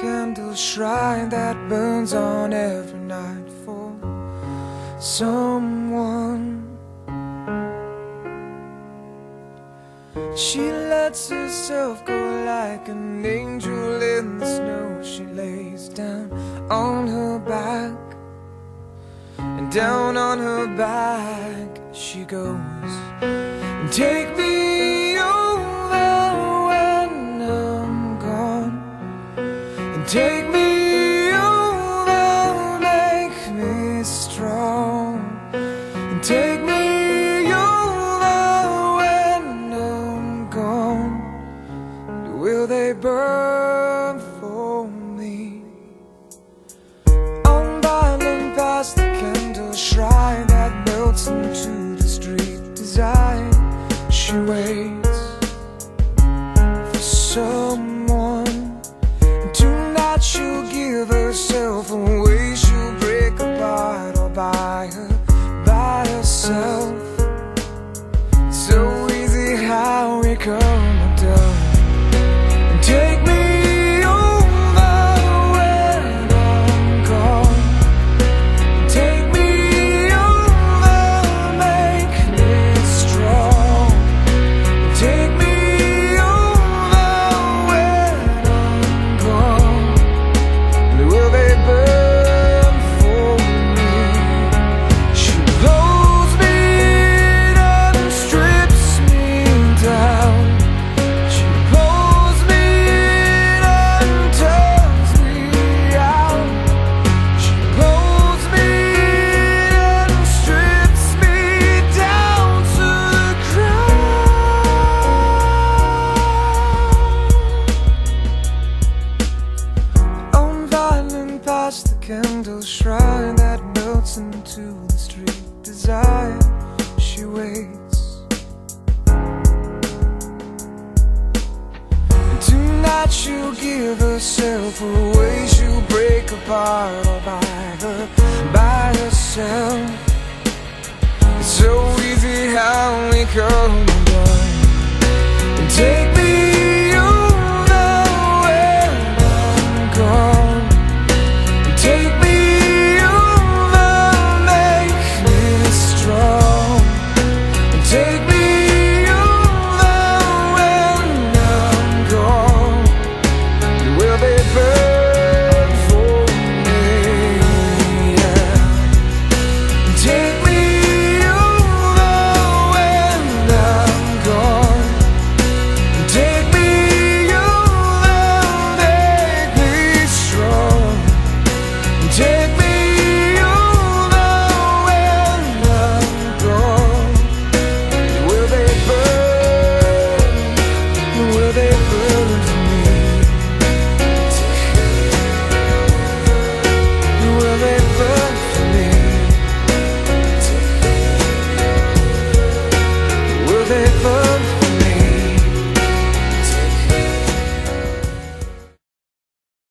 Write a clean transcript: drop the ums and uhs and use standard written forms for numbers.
candle shrine that burns on every night for someone. She lets herself go like an angel in the snow. She lays down on her back, and down on her back she goes. And take me over when I'm gone, and take me over, make me strong, and take me over when I'm gone. Will they burn for me? I'm violent past the candle shrine that melts into the street design. She waits for someone, and tonight she'll give herself away. She'll break apart all by herself. It's so easy how we come undone. And take me over when I'm gone, and take me over, make me strong, and take me over when I'm gone. And will they burn for me? She blows me up and strips me down. She pulls me in and turns me out. She pulls me in and strips me down to the ground. I'm violent past the candle shrine that melts into the street design. She waits, and tonight she'll give herself away. She'll break apart all by